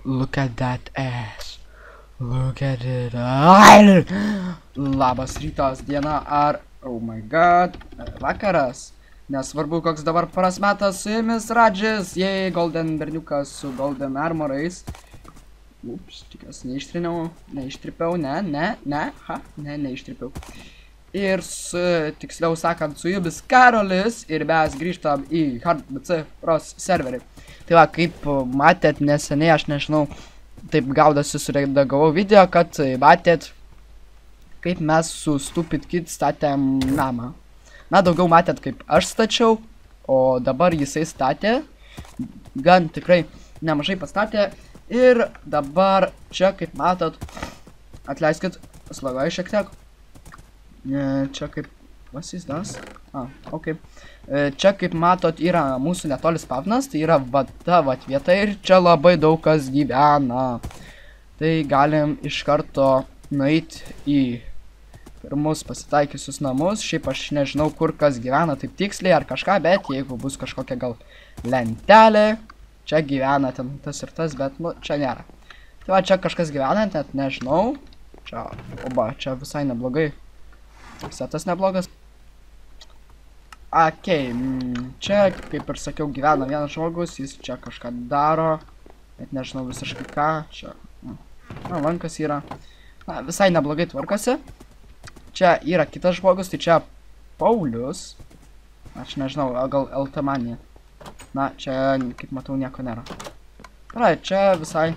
look at that ass. Look at it. Labas rytas, diena ar, oh my god, vakaras. Nesvarbu, koks dabar paras metas, su jumis Radžis, jei golden berniukas su golden armorais. Ups, tikiuosi neištripiau, neištripiau. Ir tiksliau sakant, su jumis Karolis ir mes grįžtam į HardBC Pros serverį. Tai va, kaip matėt neseniai, aš nežinau, taip gaudasi suredagavau video, kad matėt, kaip mes su Stupid Kid statėm namą. Na, daugiau matėt, kaip aš stačiau, o dabar jisai statė, gan tikrai nemažai pastatė. Ir dabar čia, kaip matot, atleiskit, slagoj šiek tiek. Čia kaip, what's this does? Ok. Čia, kaip matot, yra mūsų netoli spavnas, tai yra ta vieta ir čia labai daug kas gyvena. Tai galim iš karto nueiti į pirmus pasitaikiusius namus. Šiaip aš nežinau, kur kas gyvena taip tiksliai ar kažką, bet jeigu bus kažkokia gal lentelė, čia gyvena ten tas ir tas, bet nu, čia nėra. Tai va, čia kažkas gyvena, net nežinau. Čia, oba, čia visai neblogai. Setas neblogas. Okei, čia, kaip ir sakiau, gyvena vienas žmogus, jis čia kažką daro, bet nežinau visiškai ką, čia, na, lankas yra, na, visai neblogai tvarkosi. Čia yra kitas žmogus, tai čia Paulius, aš nežinau, gal Eltamanija, na, čia, kaip matau, nieko nėra. Gerai, čia visai,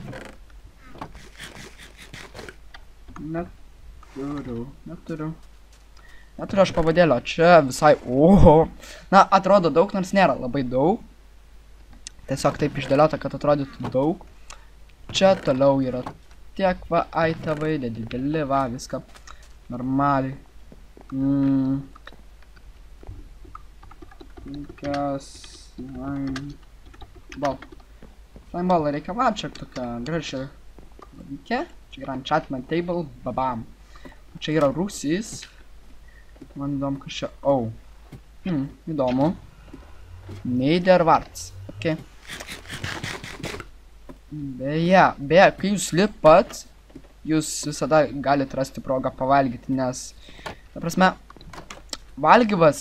neturiu aš pavadėlio, čia visai, oho, na, atrodo daug, nors nėra labai daug. Tiesiog taip išdėliota, kad atrodytų daug. Čia toliau yra tiek va, aitavai, dideli, va, viską normaliai. Slime reikia va, čia tokia gražia reikia. Čia yra enchantment table, babam. Čia yra rūsys. Man įdomu, kas čia, įdomu. Neidervarts, ok. Beje, kai jūs lipat, jūs visada galite rasti progą pavalgyti, nes, ta prasme, valgymas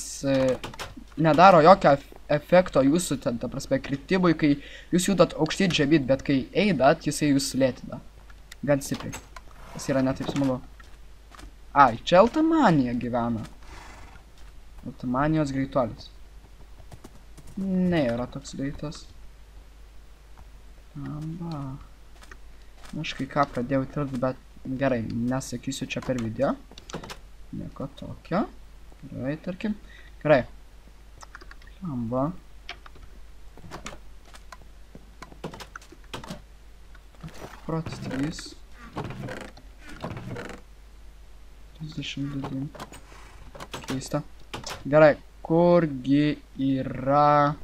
nedaro jokio efekto jūsų, ta prasme, kritimui, kai jūs judat aukštyn žemyn, bet kai eidat, jisai jūs sulėtina. Gan stipriai. Tas yra netaip smagu. Ai, čia Eltamanija gyvena. Eltamanijos greituolis. Ne, yra toks greitas. Amba. Aš kai ką pradėjau tirti, bet gerai, nesakysiu čia per video. Nieko tokio. Gerai, tarkim. Gerai. Amba. Protis 3. 32. Keista. Gerai, kurgi yra...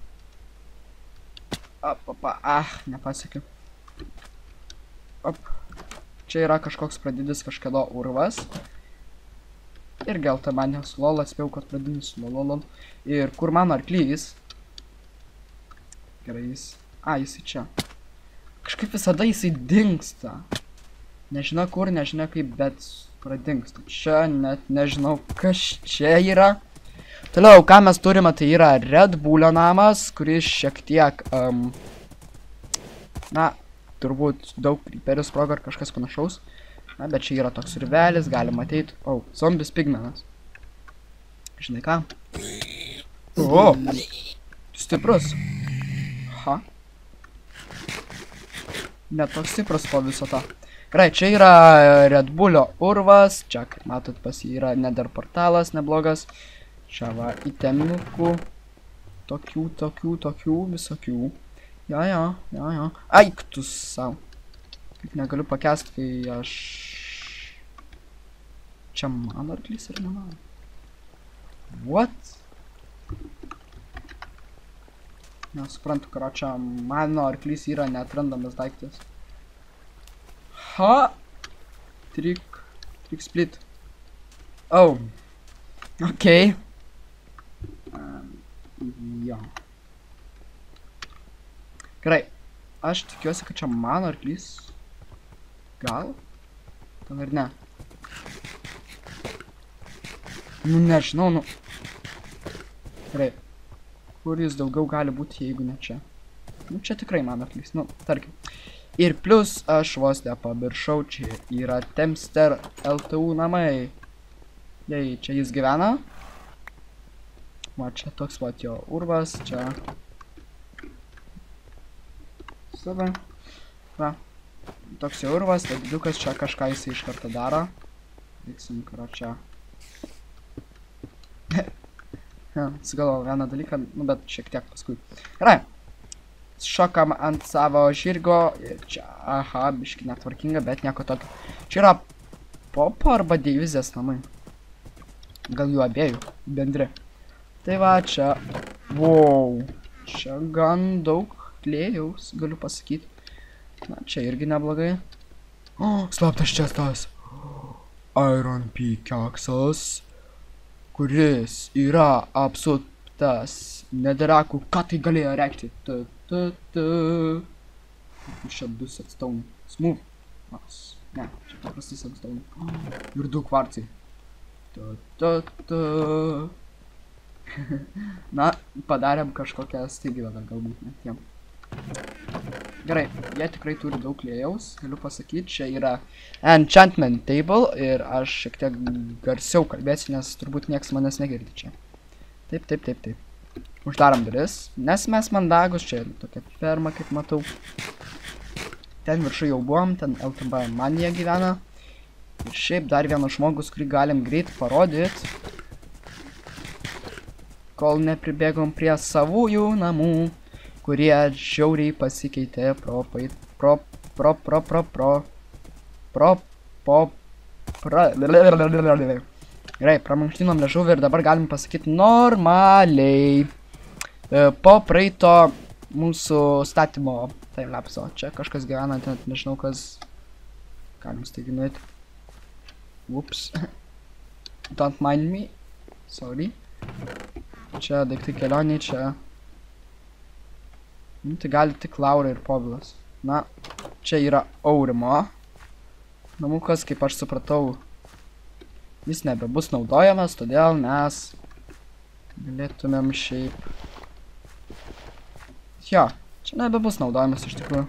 nepasiekiu. Čia yra kažkoks pradidis kažkada urvas. Ir Eltamanijos lol, atspėjau, kad pradidis lol. Ir kur mano arklys? Gerai, jisai čia. Kažkaip visada jisai dingsta. Nežinau kur, nežinau kaip, bet pradingsta. Čia net nežinau, kas čia yra. Toliau, ką mes turime, tai yra Red Bullio namas, kuris šiek tiek, na, turbūt daug creeperių sprogo ar kažkas panašaus. Na, bet čia yra toks urvelis, galima ateiti. Zombis pigmenas. Žinai ką? Stiprus. Net toks stiprus po viso to. Gerai, čia yra Red Bullio urvas. Čia, kaip matot, pas jį yra nether portalas neblogas. Čia va, itemikų. Tokių, visokių. Jo. Aik tu savo. Kaip negaliu pakęsti, kai aš... Čia mano arklys ar ne mano? What? Nesuprantu, karo čia mano arklys yra neatrandamas daiktas. Trick split. Ok. Jo. Gerai. aš tikiuosi, kad čia mano arklys. Gal? Ten ar ne? Nu, nežinau, nu. Gerai. Kur jis daugiau gali būti, jeigu ne čia? Nu, čia tikrai mano arklys, nu, tarkim. Ir plus aš vos nepamiršau, čia yra Temster LTU namai. Jei, čia jis gyvena. Va, čia toks vat jo urvas, čia. Save. Va. Toks jo urvas, tai didukas čia kažką jisai iš karto daro. Veiksim, karo čia. Sugalvojau vieną dalyką, nu bet šiek tiek paskui. Gerai. Šokam ant savo žirgo ir čia, aha, biški netvarkinga, bet nieko tokio. Čia yra Popo arba Deivizės namai. Gal jų abiejų, bendri. Tai va, čia, wow, čia gan daug klėjaus, galiu pasakyti. Na, čia irgi neblogai. O, slaptas čestas. Iron pickaxas, kuris yra apsuptas nederakų. Ką tai galėjo reikšti? Čia 2 sandstone. Smooth. Ne, čia paprastai sandstone. Ir 2 kvarcai. Na, padarėm kažkokią staigmeną galbūt net jiem. Gerai, jie tikrai turi daug klėjaus, galiu pasakyti, čia yra enchantment table ir aš šiek tiek garsiau kalbėsiu, nes turbūt nieks manęs negirdi čia. Taip. Uždarom duris, nes mes mandagus, čia tokia ferma, kaip matau. Ten viršų jau buvom, ten LTB manija gyvena. Ir šiaip dar vienas žmogus, kurį galim greit parodyti. Kol nepribėgom prie savųjų namų, kurie žiauriai pasikeitė Gerai, pramankštinom liežuvį ir dabar galim pasakyti normaliai. Po praeito mūsų statymo timelapso. Čia kažkas gyvena, net nežinau kas. Galim staiginuoti. Ups. Don't mind me. Sorry. Čia daiktai kelioniai, čia. Tai gali tik Laura ir Povilas. Na, čia yra Aurimo namukas, kaip aš supratau, jis nebebus naudojamas, todėl mes galėtumėm šiaip... Jo, čia nebebus naudojamas iš tikrųjų.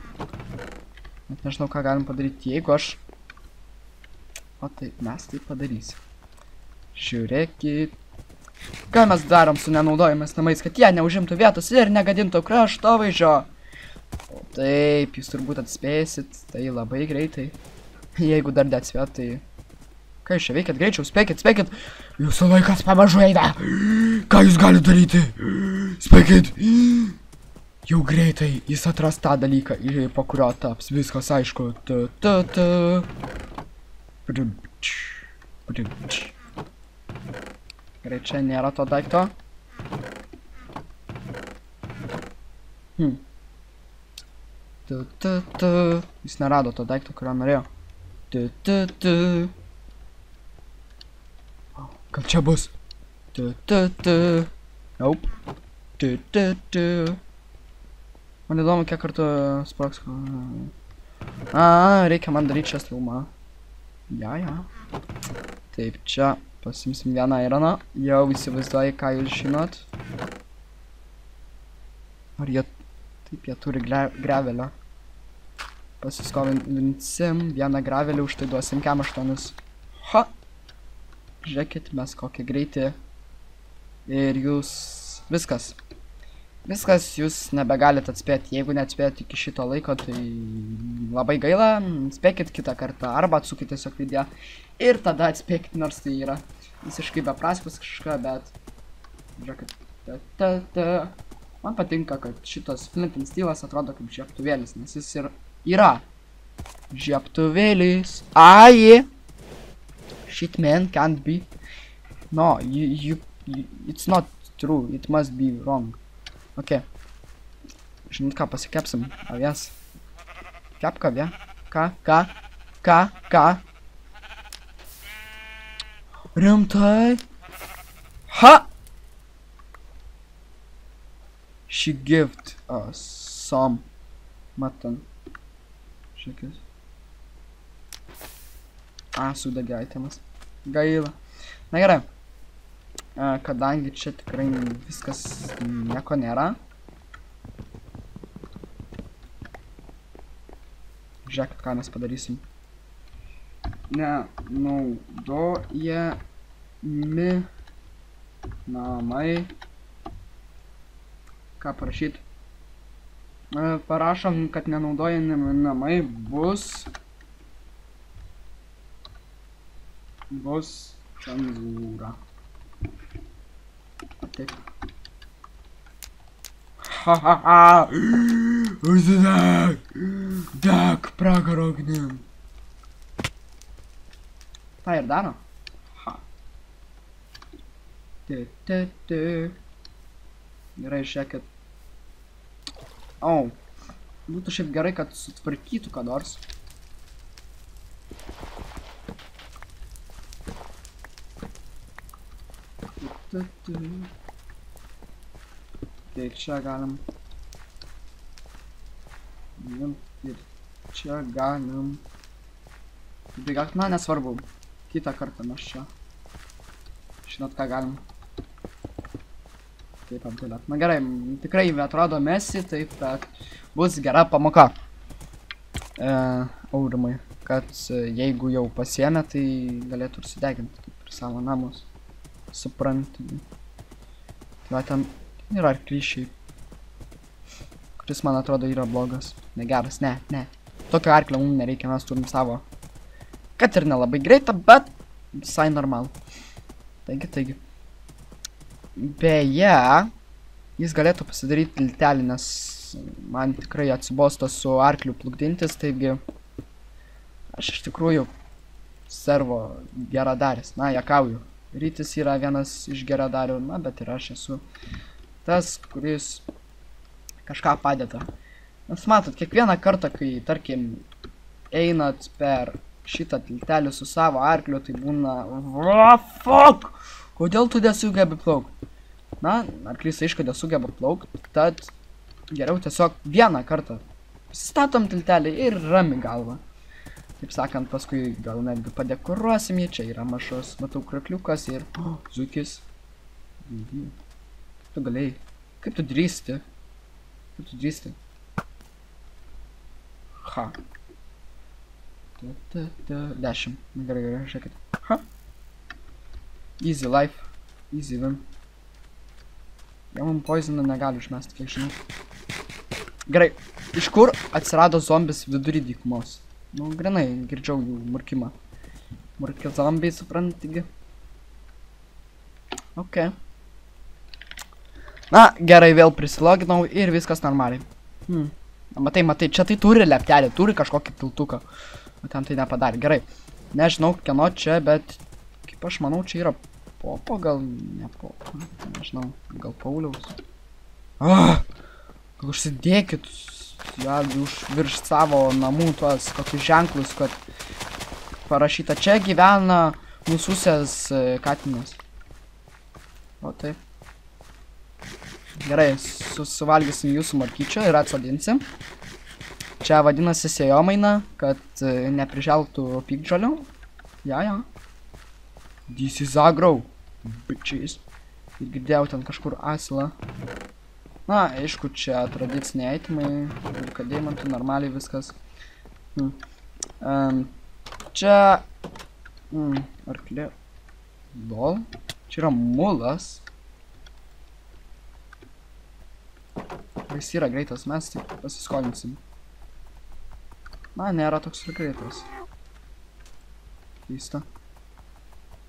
Net nežinau, ką galim padaryti, jeigu aš... O taip, mes tai padarysim. Žiūrėkit. Ką mes darom su nenaudojamas namais, kad jie neužimtų vietos ir negadintų kraštovaizdžio. O taip, jūs turbūt atspėsit, tai labai greitai. Jeigu dar neatspėjot, tai... Ką jūs čia veikiat? Greičiau, spėkit! Jūsų laikas pamažu eina! Ką jūs galite daryti? Spėkit! Jau greitai jis atras tą dalyką, po kurio taps viskas aišku. Gerai, čia nėra to daikto. Jis nerado to daikto, kurio norėjo. Gal čia bus? Nope. Man įdomu, kiek kartų sprogs. Reikia man daryti šią strumą. Ja. Taip, čia pasimsim vieną ironą. Jau įsivaizduoju, ką jūs žinot. Ar jie... Taip, jie turi gravelio. Pasiskolinsim vieną gravelį, už tai duosim kem 8. Ha! Žiūrėkit, mes kokį greitį. Ir jūs... Viskas. Viskas, jūs nebegalit atspėti. Jeigu neatspėjot iki šito laiko, tai labai gaila. Spėkit kitą kartą. Arba atsukit tiesiog video. Ir tada atspėkit, nors tai yra visiškai beprasmis kažką, bet... Žiūrėkit. Man patinka, kad šitas Flint and Steelas atrodo kaip žiebtuvėlis, nes jis ir yra žiebtuvėlis. Ai! Shit, man, can't be. No, it's not true. It must be wrong. Ok. Žinot ką, pasikepsim avies. Kepka avie. Ką? Rimtai? Ha! She gave us some Matan. Žiūrėkis. Sudegė itemas. Gaila. Na gerai. Kadangi čia tikrai viskas nieko nėra. Žiūrėkit, ką mes padarysim. Nenaudojami namai. Ką parašyti? Parašom, kad nenaudojami namai bus cenzūra. Taip. Ha. Užsideg! Deg pragaro ugnim. Tai ir daro? Ha. Gerai, žiūrėkit. Būtų šiaip gerai, kad sutvarkytų ką nors. Tai čia galim. Ir čia galim. Na, nesvarbu. Kitą kartą mes čia. Žinot, ką galim. Taip apdėliot. Na gerai, tikrai atrodo mesi, taip, kad bus gera pamoka. Aurimai, kad jeigu jau pasiėmė, tai galėtų ir sudeginti, kaip ir savo namus. Supranti. Tai va, ten yra arklišiai, kuris man atrodo yra blogas. Negeras, ne. Tokio arklio mums nereikia, mes turim savo. Kad ir nelabai greitą, bet visai normalų. Taigi. Beje, jis galėtų pasidaryti tiltelį, nes man tikrai atsibosto su arkliu plukdintis, taigi aš iš tikrųjų servo geradaris, na, jakauju. Rytis yra vienas iš geradarių, na, bet ir aš esu tas, kuris kažką padeda. Nes matot, kiekvieną kartą, kai, tarkim, einat per šitą tiltelį su savo arkliu, tai būna... Fuck! Kodėl tu nesugebi plaukti? Na, arklys aišku nesugeba plaukti, tad geriau tiesiog vieną kartą statom tiltelį ir rami galva. Taip sakant, paskui gal netgi padekoruosim jį, čia yra mažas, matau, krakliukas ir... Zukis. Kaip tu galėjai? Kaip tu drįsti? Ha. 10. Gerai, žiūrėkit. Ha. Easy life. Easy win. Jie man poizoną negali išmesti, kiek žinau. Gerai. Iš kur atsirado zombis vidury dykumos? Nu, grinai, girdžiau jų murkimą. Murkė zombiai, suprantigi. Ok. Na, gerai, vėl prisiloginau ir viskas normaliai. Matai, čia tai turi leptelį, turi kažkokį piltuką. O ten tai nepadarė. Gerai. Nežinau, kieno čia, bet kaip aš manau, čia yra Popo, gal ne Popo. Nežinau, gal Pauliaus. Gal užsidėkit virš savo namų tuos kokius ženklus, kad parašyta, čia gyvena nususęs katinas. O taip. Gerai, suvalgysim jūsų markyčio ir atsodinsim. Čia vadinasi sėjomaina, kad nepriželgtų pykdžolių. Ja. This is agro, bitches. Ir girdėjau ten kažkur asilą. Na, aišku, čia tradiciniai itemai, kad deimantų normaliai viskas. Čia... arklė... Lol. Čia yra mulas. Jis yra greitas, mes tik pasiskolinsim. Na, nėra toks ir greitas. Keista.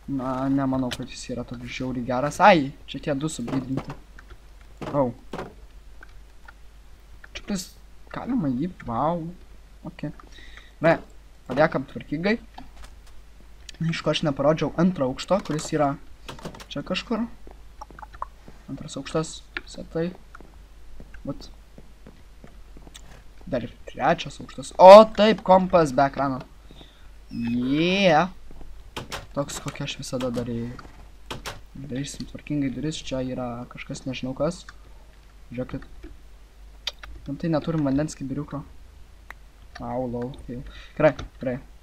Na, nemanau, kad jis yra toks žiauriai geras. Ai, čia tie du subridinti. Čia galima jį, wow. Ok. Ne, paliekam tvarkygai. Aišku, aš neparodžiau antro aukšto, kuris yra čia kažkur. Antras aukštas, setai. Vat. Dar ir trečias aukštas. O, taip, kompas be ekrano. Yeah. Toks, kokia aš visada darėjau. Darysim tvarkingai duris. Čia yra kažkas, nežinau kas. Žiūrėkit. Tai neturim vandens kibiriuko. Au, lau. Gerai.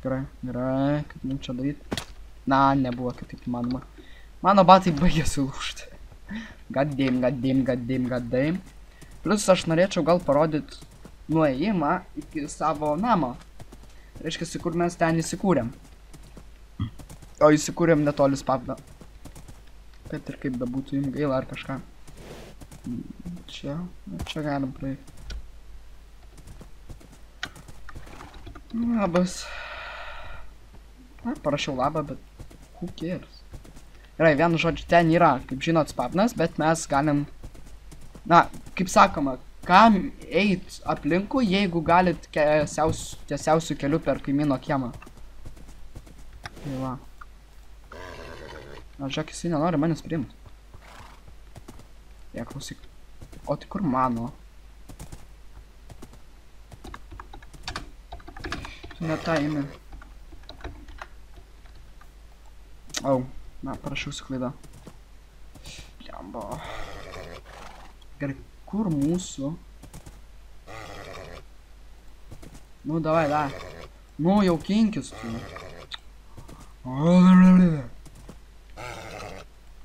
Kaip mums čia daryti? Na, nebuvo kitaip įmanoma. Mano batai baigė sulūžti. Gaddėm. Plius aš norėčiau gal parodyti nuėjimą iki savo namo. Reiškia, kur mes ten įsikūrėm. O įsikūrėm netoli spavną. Kad ir kaip bebūtų jums gaila ar kažką. Čia galim praeiti. Labas. Na, parašiau labą, bet who cares? Gerai, vienu žodžiu, ten yra, kaip žinot, spavnas, bet mes galim... Na, kaip sakoma, kam eit aplinkui, jeigu galit tiesiausių kelių per kaimyno kiemą. Tai va. Na, žiūrėk, jisai nenori manęs priimti. Ja, klausyk. O tai kur mano? Tu ne tą imi. Au. Na, parašiausi klaidą. Jamba. Gerai, kur mūsų? Nu, davai. Nu, jau kinkis tu.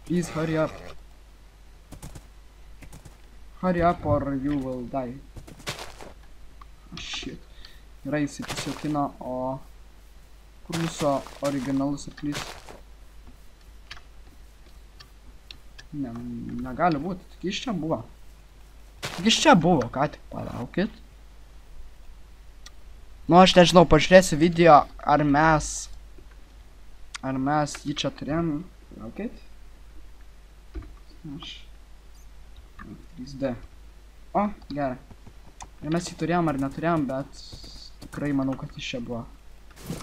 Please, hurry up. Hurry up or you will die. Shit. Gerai, jisai pasijaukino, o... Kur mūsų originalus arklys? Ne, negali būti. Tik iš čia buvo. Ką tik palaukit. Nu, aš nežinau, pažiūrėsiu video, ar mes jį čia turėjom. Palaukit. 3D. O, gerai. Ir mes jį turėjom ar neturėjom, bet tikrai manau, kad jis čia buvo.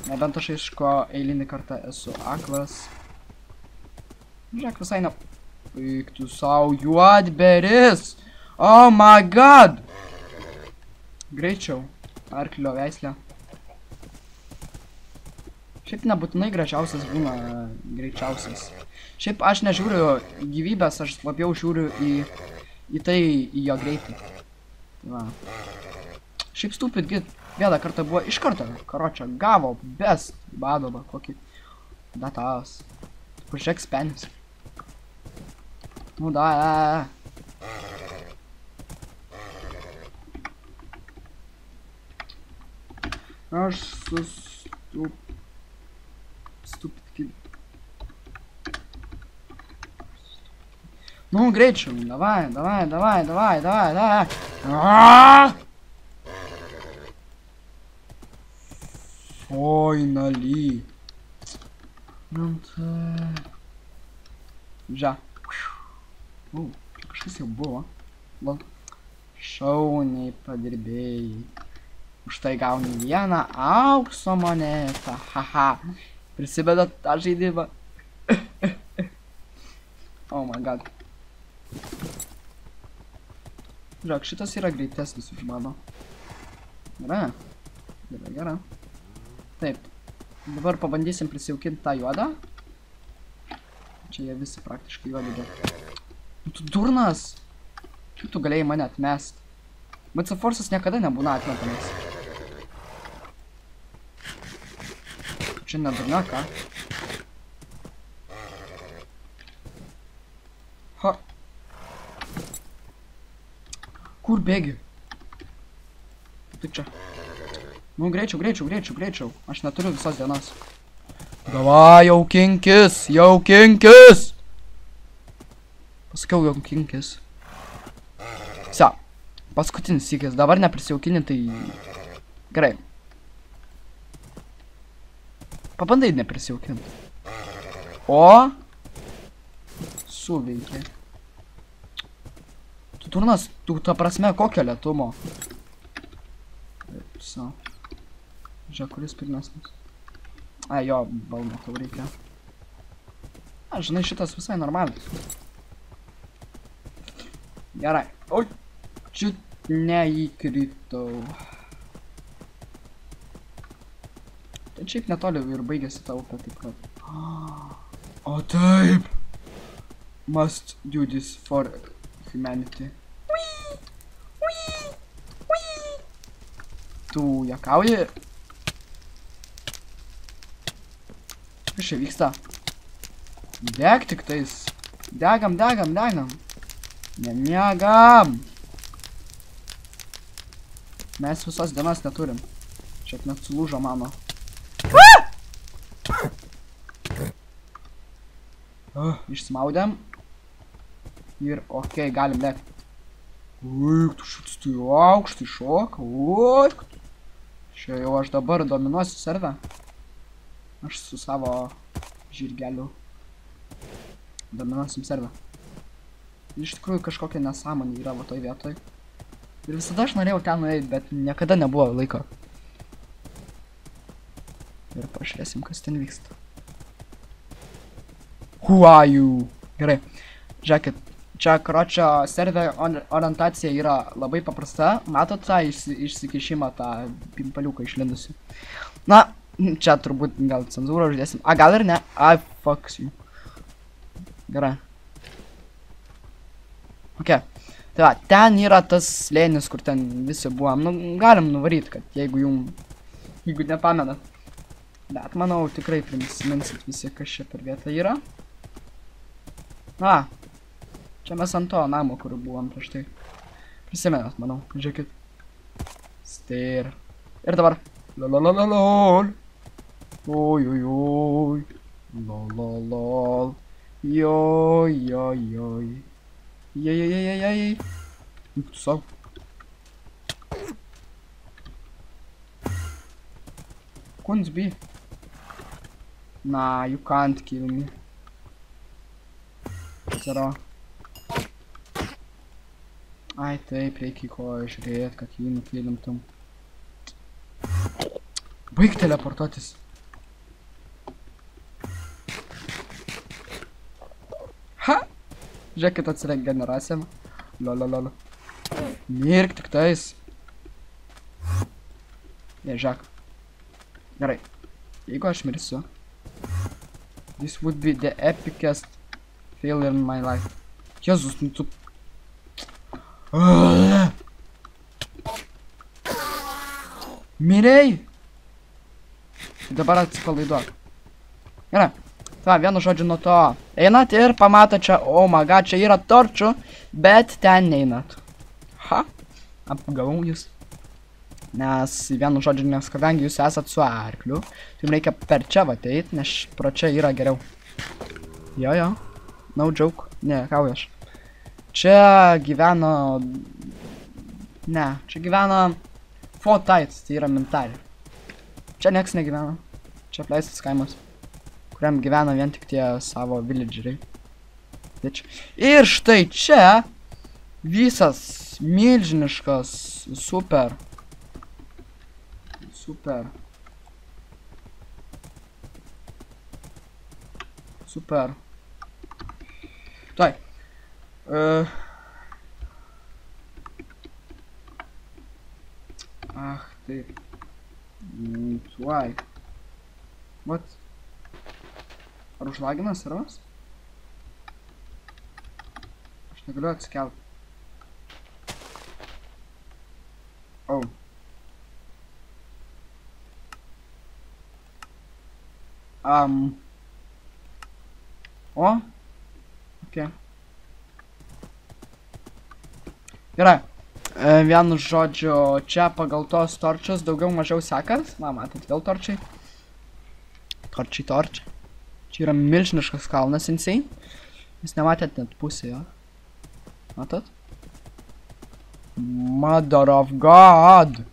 Nebent aš aišku eilinį kartą esu aklas. Žiūrėk, visai ne... Eik tu sau, juodberis! Oh my god! Greičiau. Arklio veislė. Šiaip nebūtinai gražiausias būna greičiausias. Šiaip aš nežiūriu gyvybės, aš labiau žiūriu į tai, į jo greitį. Va. Šiaip stupid git. Vieną kartą buvo iš karto. Karočią gavo. Best. Badova. Kokį. Datas. Pažiūrėk spenis. Nu da. Aš stupid kid. Ну, гречу, давай. Finally. Já. Kažkas jau buvo. Šauniai padirbėjai. Už tai gauni vieną aukso monetą. Haha. Prisimenat tą žaidimą? Oh my god. Žiūrėk, šitas yra greitesnis už mano. Gerai. Taip. Dabar pabandysim prisijaukinti tą juodą. Čia jie visi praktiškai juodi, bet... Tu durnas! Kaip tu galėjai mane atmest? Bet Force'as niekada nebūna atmetamas. Čia nedurna, ką? Ha! Kur bėgi? Tik čia. Nu, greičiau. Aš neturiu visos dienos. Davai, jau kinkis! Pasakiau, jau kinkis. Vse. Paskutinis sykis. Dabar neprisijaukinį, tai... Gerai. Pabandai neprisijaukinti. O? Suveikė. Tu turnas, tu ta prasme kokio lėtumo? Taip, so. Žiūrėk, kuris pirmesnis. A, jo, balno tau reikia. A, žinai, šitas visai normalus. Gerai. Oi, čiut neįkritau. Ten šiaip netoli ir baigėsi ta upė, taip kad. O taip! Must do this for humanity. Tu juokauji? Kas čia vyksta? Deg tik tais. Degam. Nemiegam. Mes visos dienos neturim. Čia net sulūžo mano. Išsmaudėm. Ir okei, galim degti. Ui, tu šitas tu jau aukštai šoka. Ui. Čia jau aš dabar dominuosiu servę. Aš su savo žirgeliu dominuosim servę. Iš tikrųjų kažkokia nesąmonė yra va toj vietoj. Ir visada aš norėjau ten nueiti, bet niekada nebuvo laiko. Ir pažiūrėsim, kas ten vyksta. Who are you? Gerai. Žiūrėkit, čia kročio serverio orientacija yra labai paprasta. Matot tą išsikišimą, tą pimpaliuką išlindusi. Na, čia turbūt gal cenzūrą uždėsim. A, gal ir ne. Ai, fucks you. Gerai. Ok. Tai va, ten yra tas slėnis, kur ten visi buvom. Nu, galim nuvaryti, kad jeigu nepamenat. Bet manau, tikrai prisiminsit visi, kas čia per vietą yra. Na, čia mes ant to namo, kur buvom prieš tai. Prisimenat, manau. Žiūrėkit. Stair. Ir dabar. Lolololol. Oi. Lololol. Joj. Jei. Juk tu savo. Couldn't be. Nah, you can't kill me. Zero. Ai taip, reikia ko žiūrėti, kad jį nukilimtum. Baig teleportuotis. Ha! Žiūrėkit, atsirek generacijam. Lololol. Mirk tik tais. Ne, žiūrėk. Gerai. Jeigu aš mirsiu. This would be the epicest failure in my life. Jezus, nu tu... Mirei! Dabar atsipalaiduok. Gerai. Va, vienu žodžiu nuo to. Einat ir pamato čia, oh my god, čia yra torčių, bet ten neinat. Ha? Apgavau jūs. Nes vienu žodžiu, nes kadangi jūs esat su arkliu, tai reikia per čia ateit, nes pro čia yra geriau. Jo. No joke. Ne, kau aš. Čia gyveno... Ne, čia gyveno... Fortites, tai yra mentalė. Čia nieks negyvena. Čia apleistas kaimas, kuriam gyvena vien tik tie savo villageriai. Ir štai čia visas milžiniškas super. Tai. Ach, taip. Tuoj. What? Ar užlaginas servas? Aš negaliu atsikelt. Oh. O? Ok. Gerai. Vienu žodžiu, čia pagal tos torčius daugiau mažiau sekas. Na, matot, vėl torčiai. Torčiai. Čia yra milžiniškas kalnas insane. Jūs nematėt net pusę jo. Matot? Mother of God!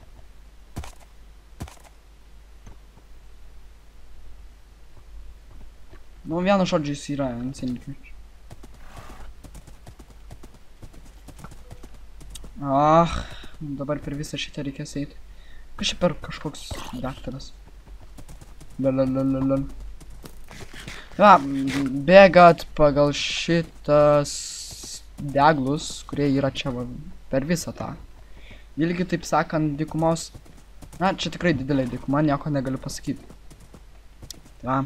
Nu, vienu žodžiu jis yra insane. Dabar per visą šitą reikės eiti. Kas čia per kažkoks daktaras? Lolololol. Va, bėgat pagal šitas deglus, kurie yra čia va, per visą tą. Ilgi, taip sakant, dykumos. Na, čia tikrai didelė dykuma, nieko negaliu pasakyti. Va.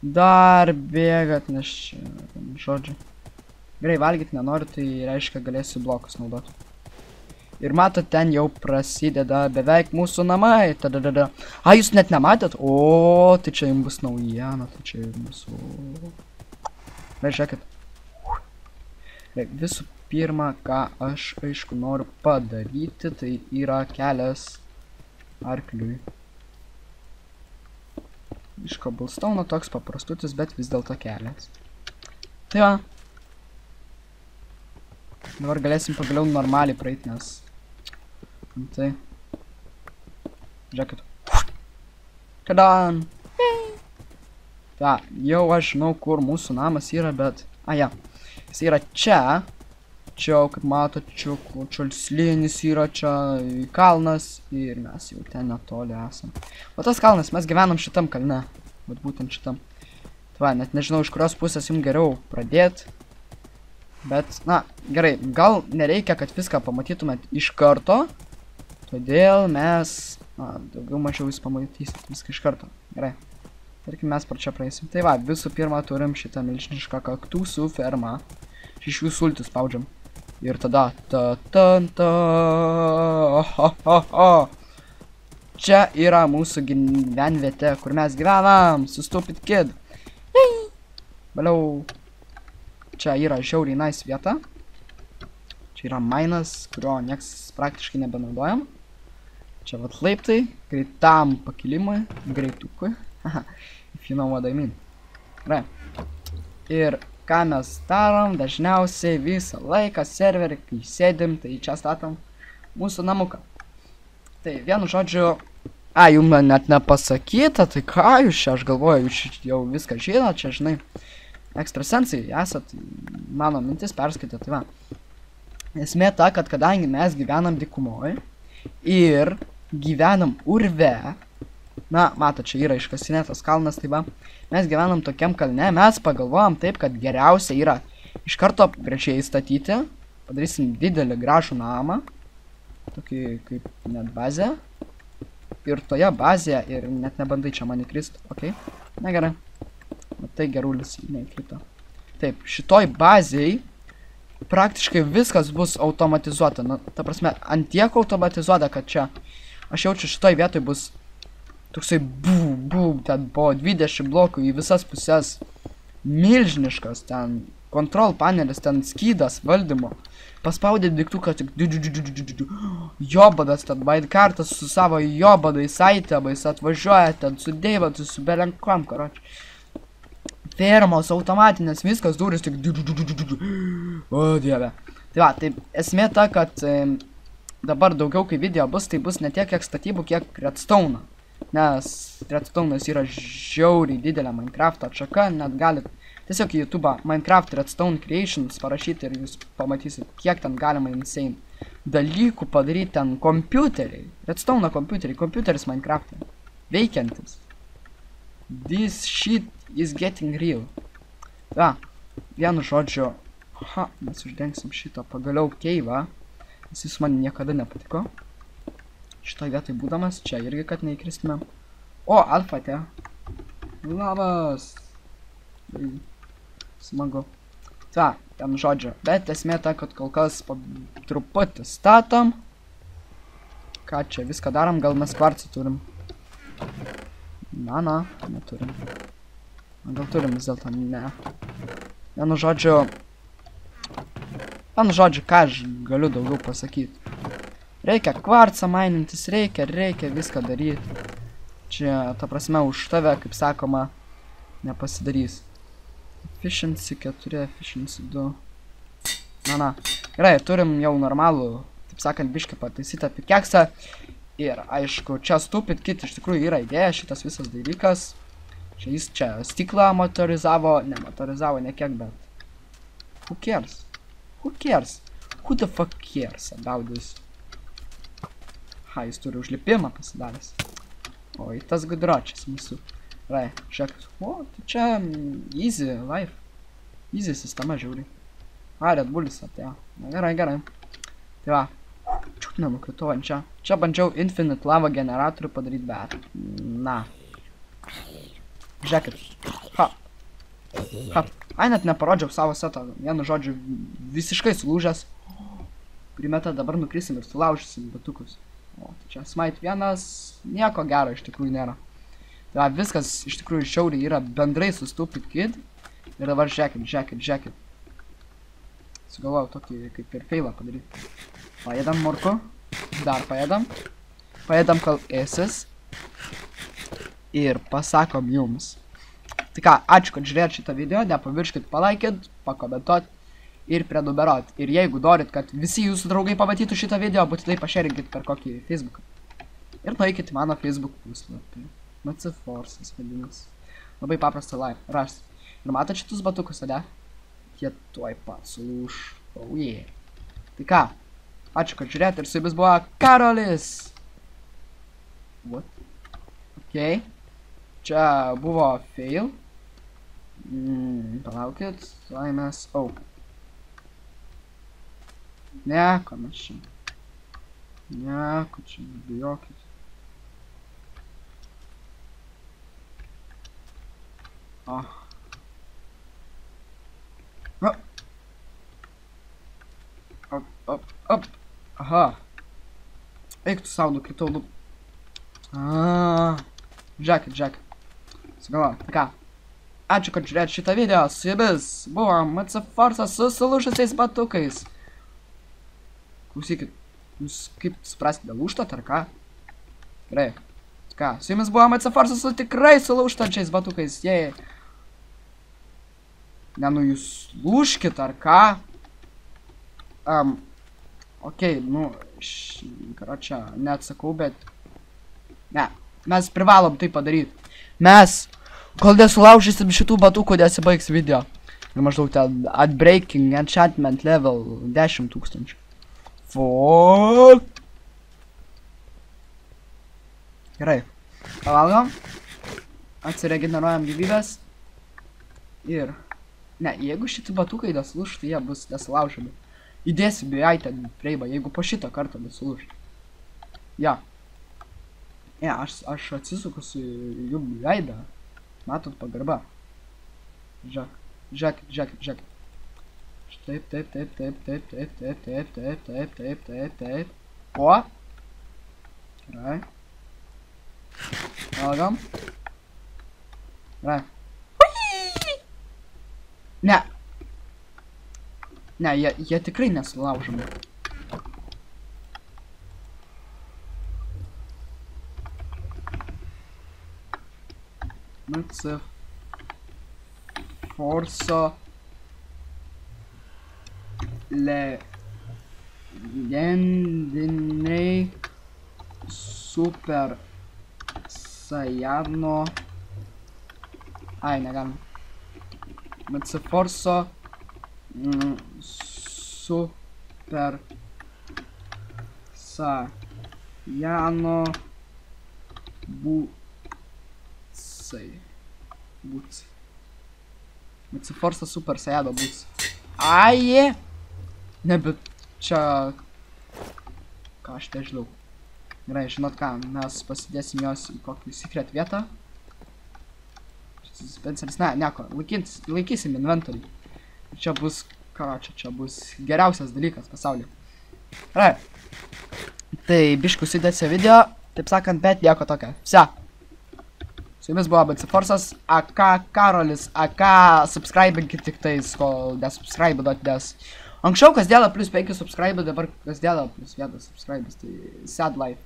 Dar bėgat, nes čia, žodžiu. Gerai, valgyti nenoriu, tai reiškia galėsiu blokus naudoti. Ir matot, ten jau prasideda beveik mūsų namai. Tadadada. A, jūs net nematėt? O, tai čia jums bus naujiena, tai čia jums bus... Bet žiūrėkit. Visų pirma, ką aš aišku noriu padaryti, tai yra kelias arkliui. Iš cobblestone toks paprastutis, bet vis dėlto kelias. Tai va. Dabar galėsim pagaliau normaliai praeiti, nes... Tai... Žiūrėkit. Tadan! Ta, jau aš žinau, kur mūsų namas yra, bet... A, ja. Jis yra čia. Čia, kaip matot, čia slėnis yra, čia kalnas. Ir mes jau ten netoli esam. O tas kalnas, mes gyvenam šitam kalne. Vat būtent šitam. Tai va, net nežinau, iš kurios pusės jums geriau pradėti. Bet, na, gerai, gal nereikia, kad viską pamatytumėt iš karto. Todėl mes, na, daugiau mažiau jūs pamatysit viską iš karto. Gerai. Tarkim, mes par čia praeisim. Tai va, visų pirma turim šitą milžinišką kaktusų fermą. Iš jų sultis spaudžiam. Ir tada... Čia yra mūsų gyvenvietė, kur mes gyvenam. Su Stupid Kid. Vėliau... Čia yra žiauriai nice vieta. Čia yra mainas, kurio nieks praktiškai nebenaudojam. Čia vat laiptai, greitam pakilimui, greitukui. If you know what I mean. Gerai. Ir ką mes darom, dažniausiai visą laiką serverį, kai sėdim, tai čia statom mūsų namuką. Tai vienu žodžiu, jums net nepasakyta, tai ką jūs čia, aš galvoju, jūs jau viską žinot, čia žinai. Ekstrasensai esat, mano mintis perskaitė, tai va. Esmė ta, kad kadangi mes gyvenam dykumoje ir gyvenam urve, na, mato, čia yra iškasinėtas kalnas, tai va, mes gyvenam tokiam kalne, mes pagalvojam taip, kad geriausia yra iš karto gražiai statyti, padarysim didelį gražų namą, tokį kaip net bazę, ir toje bazėje, ir net nebandai čia man įkrist, okei, na gerai. Tai gerulis neįkrito. Taip, šitoj bazėj praktiškai viskas bus automatizuota. Nu, ta prasme, antiek automatizuota, kad čia aš jaučiu šitoj vietoj bus toksai bum, ten po 20 blokų į visas pusės milžiniškas, ten control panelis, ten skydas valdymo. Paspaudė diktuką tik jobadas, ten baidkartas su savo jobadais aitebais atvažiuoja, ten su deivatų, su belenkom, karočiui. Fermos, automatinės, viskas durys tik o dieve. Tai va, tai esmė ta, kad dabar daugiau kai video bus, tai bus ne tiek kiek statybų, kiek redstone. Nes redstone'as yra žiauriai didelė Minecraft atšaka, net galit tiesiog į YouTube Minecraft Redstone Creations parašyti ir jūs pamatysit, kiek ten galima insane dalykų padaryti ten kompiuteriai. Redstone kompiuteriai, kompiuteris Minecraft'e. Veikiantis. This shit is getting real. Va, vienu žodžiu, mes uždengsim šitą pagaliau keivą, nes jis man niekada nepatiko. Šitoj vietoj būdamas, čia irgi, kad neįkristume. O, alfate. Labas. Smagu. Ta, ten žodžiu. Bet esmė ta, kad kol kas po truputį statom. Ką čia, viską darom, gal mes kvarcą turim. Na, neturim. Gal turim vis dėlto, ne. Vienu žodžiu, ką aš galiu daugiau pasakyti. Reikia kvarcą mainintis, reikia viską daryti. Čia, ta prasme, už tave, kaip sakoma, nepasidarys. Efficiency 4, efficiency 2. Na. Gerai, turim jau normalų, taip sakant, biškį pataisytą pikeksą. Ir, aišku, čia Stupid Kid iš tikrųjų yra idėja, šitas visas dalykas. Čia jis čia stiklą motorizavo, nemotorizavo nekiek, bet... Who cares? Who cares? Who the fuck cares about this? Jis turi užlipimą pasidaręs. O, į tas gudročias mūsų. Rai, žiūrėk. O, tai čia easy life. Easy sistema žiauriai. Red Bullis atėjo. Na, gerai. Tai va. Čiut nenukritau ant čia. Čia bandžiau Infinite Lava generatorių padaryti, bet... Na. Žiūrėkit. Ai, net neparodžiau savo setą. Vienu žodžiu, visiškai sulūžęs. kurį metą dabar nukrisim ir sulaužysim batukus. O, tai čia Smite 1, nieko gero iš tikrųjų nėra. Tai viskas iš tikrųjų šiauriai yra bendrai su Stupid Kid. Ir dabar žiūrėkit. Sugalvojau tokį kaip ir failą padaryti. Paėdam morku. Dar paėdam. Paėdam kol ėsis. Ir pasakom jums. Tai ką, ačiū, kad žiūrėjot šitą video. Nepavirškit palaikint, pakomentuot ir prenumeruot. Ir jeigu norit, kad visi jūsų draugai pamatytų šitą video, būtinai pašerinkit per kokį Facebooką. Ir nueikit į mano Facebook puslapį. MC Forces vadinasi. Labai paprasta rasti. Ir matot šitus batukus, ane? Jie tuoj pat sulūš. Oh yeah. Tai ką? Ačiū, kad žiūrėt ir su jumis buvo Karolis. What? Ok. Čia buvo fail. Palaukit. Tuoj mes... Oh. Nieko mes čia. Nieko čia, nebijokit. Op. Aha. Eik tu sau, nukritau, Žiūrėkit. Sugalvoju, tai ką. Ačiū, kad žiūrėt šitą video. Su jumis buvo MC Forces su sulūžusiais batukais. Klausykit, jūs kaip supraskite, lūžtat ar ką? Gerai. Ką, su jumis buvo MC Forces su tikrai sulūžtančiais batukais. Jei. Ne, nu jūs lūžkit ar ką? Okei, nu, karočią, neatsakau, bet... Ne, mes privalom tai padaryti. Mes, kol nesulaužysim šitų batukų, nesibaigs video. Ir maždaug ten Unbreaking Enchantment level 10 000. Fuck! Gerai, pavalgom. Atsiregeneruojam gyvybės. Ir... Ne, jeigu šitie batukai nesulūž, tai jie bus nesulaužami. Įdėsim į item freimą, jeigu po šito karto nesulūž. Ja. Ne, aš atsisuku su jum veidą. Matot pagarba. Žiūrėkit. Taip. O? Gerai. Valgom. Gerai. Ne, jie tikrai nesulaužomi. MC Forso legendiniai super Saiyano. Ai, negalim. MC Forso super Saiyano bucai. MC Forso super Saiyano bucai. Ai! Ne, bet čia... Ką aš nežinau. Gerai, žinot ką, mes pasidėsim jos į kokį secret vietą. Spenceris, ne, nieko, laikysim inventorių. Čia bus, čia bus geriausias dalykas pasaulyje. Gerai. Tai biškų sudėsio video, taip sakant, bet nieko tokio. Vse. Su jumis buvo MC Forces, AK Karolis, AK subscribinkit tik tais, kol nesubscribinot, nes anksčiau kasdieną plus 5 subscribinai, dabar kasdieną plus 1 subscribinai, tai sad life.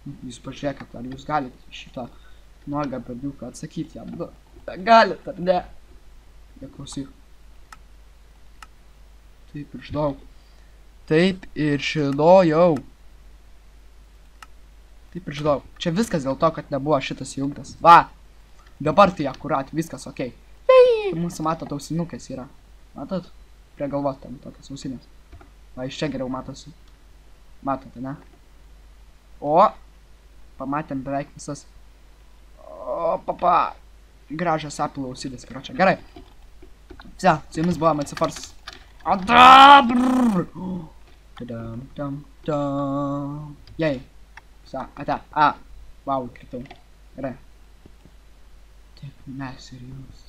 Jūs pažiūrėkit, ar jūs galite šitą nuogą berniuką atsakyti jam, nu, galit ar ne? Neklausyk. Taip ir žinojau. Čia viskas dėl to, kad nebuvo šitas įjungtas. Va, dabar tai akurat, viskas okei. Mūsų matot ausinukės yra. Matot? Prie galvos ten tokias ausinės. Va, iš čia geriau matosi. Matote, ne? O, pamatėm beveik visas. O, papa. Gražios Apple ausinės, karočią. Gerai. Vse, su jumis buvo MC Forces. Jei. Vse, ate. Vau, kritau. Gerai. Taip, mes ir jūs.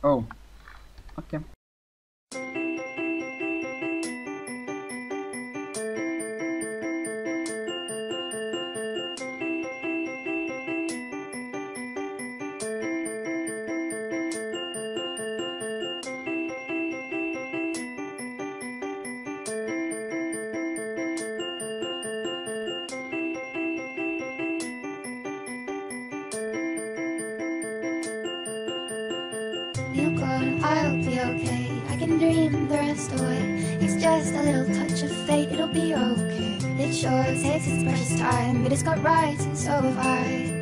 Oh. Okay. can dream the rest away. It's just a little touch of fate, it'll be okay. It sure takes its precious time, but it's got rights and so have I.